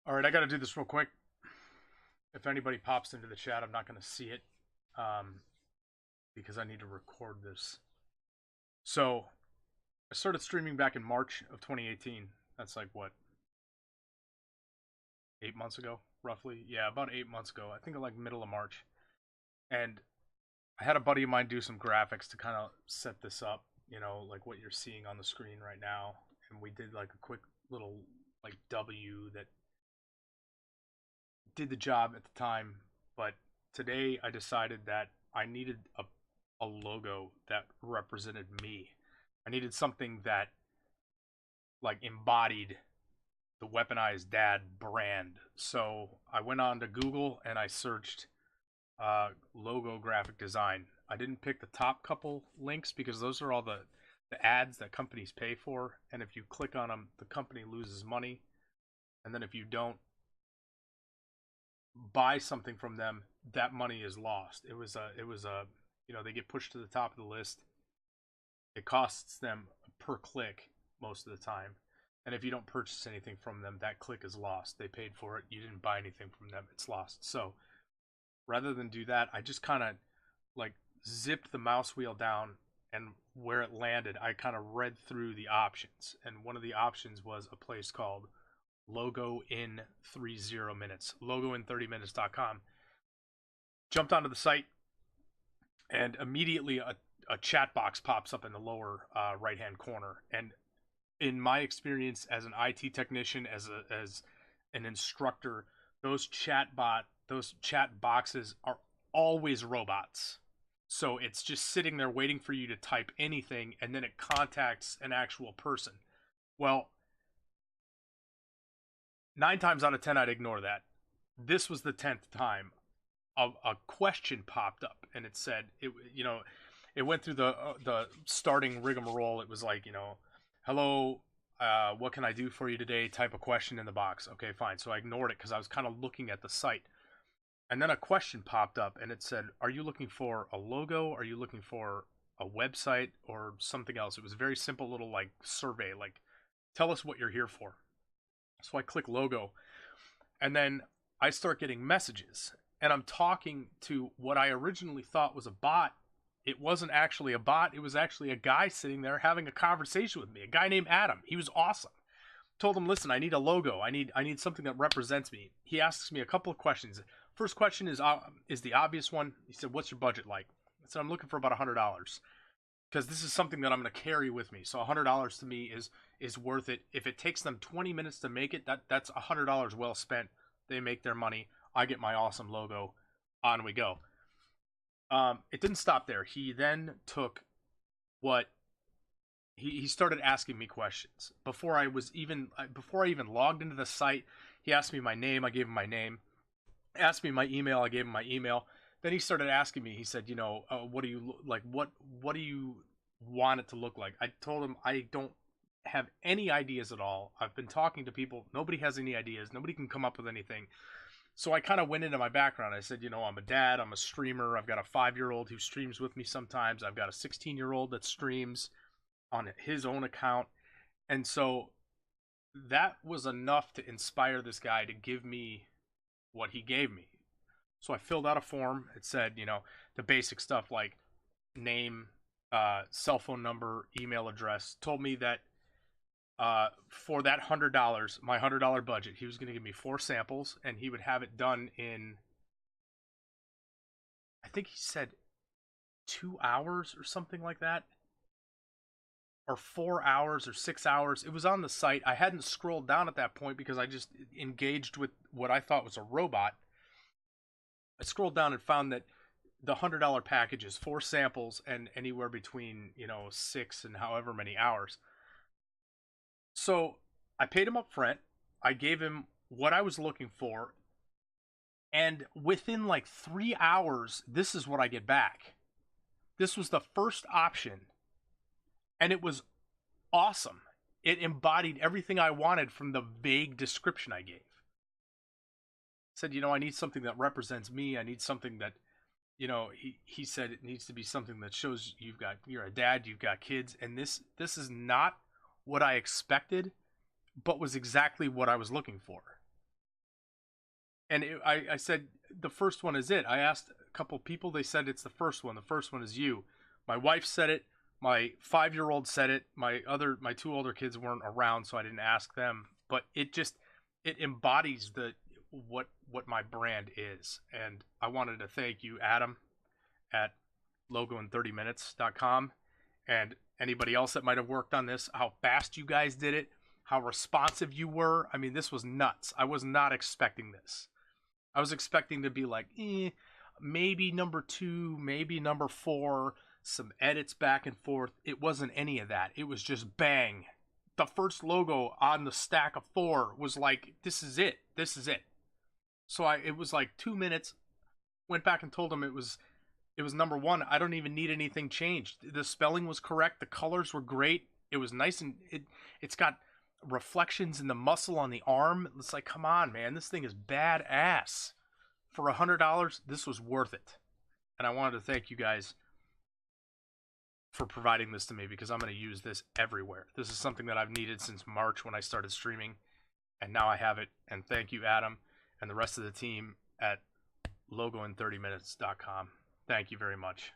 All right, I got to do this real quick. If anybody pops into the chat, I'm not going to see it um, because I need to record this. So I started streaming back in March of 2018. That's like what, 8 months ago, roughly? Yeah, about 8 months ago. I think like middle of March. And I had a buddy of mine do some graphics to kind of set this up, like what you're seeing on the screen right now. And we did like a quick little like W that did the job at the time, but today I decided that I needed a logo that represented me. I needed something that like embodied the Weaponized Dad brand. So I went on to Google and I searched logo graphic design. I didn't pick the top couple links because those are all the ads that companies pay for, and if you click on them, the company loses money, and then if you don't buy something from them, that money is lost. It was a they get pushed to the top of the list. It costs them per click most of the time. And if you don't purchase anything from them, that click is lost. They paid for it. You didn't buy anything from them. It's lost. So rather than do that, I just kind of like zipped the mouse wheel down, and where it landed, I kind of read through the options. And one of the options was a place called Logo in 30 minutes, logoin30minutes.com. Jumped onto the site, and immediately a chat box pops up in the lower right hand corner. And in my experience as an IT technician, as an instructor, those chat boxes are always robots. So it's just sitting there waiting for you to type anything, and then it contacts an actual person. Well, 9 times out of 10, I'd ignore that. This was the 10th time a question popped up, and it said it went through the starting rigmarole. It was like, hello, what can I do for you today? Type a question in the box. Okay, fine. So I ignored it because I was kind of looking at the site, and then a question popped up, and it said, "Are you looking for a logo? Are you looking for a website or something else?" It was a very simple little like survey, like tell us what you're here for. So I click logo, and then I start getting messages, and I'm talking to what I originally thought was a bot. It wasn't actually a bot. It was actually a guy sitting there having a conversation with me, a guy named Adam. He was awesome. Told him, listen, I need a logo. I need something that represents me. He asks me a couple of questions. First question is the obvious one. He said, what's your budget like? I said, I'm looking for about $100 because this is something that I'm going to carry with me. So $100 to me is worth it. If it takes them 20 minutes to make it, that's $100 well spent. They make their money. I get my awesome logo. On we go. It didn't stop there. He then took what he started asking me questions before I even logged into the site. He asked me my name. I gave him my name. Asked me my email. I gave him my email. Then he started asking me. He said, what do you like? What do you want it to look like? I told him I don't have any ideas at all. I've been talking to people. Nobody has any ideas. Nobody can come up with anything. So I kind of went into my background. I said, I'm a dad. I'm a streamer. I've got a 5-year-old who streams with me sometimes. I've got a 16-year-old that streams on his own account. And so that was enough to inspire this guy to give me what he gave me. So I filled out a form. It said, the basic stuff like name, cell phone number, email address. Told me that for that $100, my $100 budget, he was going to give me 4 samples, and he would have it done in, I think he said 2 hours or something like that, or 4 hours or 6 hours. It was on the site. I hadn't scrolled down at that point because I just engaged with what I thought was a robot. I scrolled down and found that the $100 package is 4 samples and anywhere between 6 and however many hours. So I paid him up front. I gave him what I was looking for. And within like 3 hours, this is what I get back. This was the first option. And it was awesome. It embodied everything I wanted from the vague description I gave. Said, I need something that represents me. I need something that, he said it needs to be something that shows you're a dad, you've got kids. And this is not what I expected, but was exactly what I was looking for. And I said the first one is it. I asked a couple people, they said it's the first one. The first one is you. My wife said it. My 5-year-old said it. My two older kids weren't around, so I didn't ask them. But it embodies the what my brand is. And I wanted to thank you, Adam, at logoin30minutes.com, and anybody else that might have worked on this, how fast you guys did it, how responsive you were. I mean, this was nuts. I was not expecting this. I was expecting to be like, maybe number 2, maybe number 4, some edits back and forth. It wasn't any of that. It was just bang. The first logo on the stack of 4 was like, this is it. This is it. So it was like 2 minutes. Went back and told him it was number 1. I don't even need anything changed. The spelling was correct. The colors were great. It was nice, and it's got reflections in the muscle on the arm. It's like, come on, man, this thing is badass. For $100, this was worth it. And I wanted to thank you guys for providing this to me, because I'm going to use this everywhere. This is something that I've needed since March when I started streaming, and now I have it. And thank you, Adam, and the rest of the team at logoin30minutes.com. Thank you very much.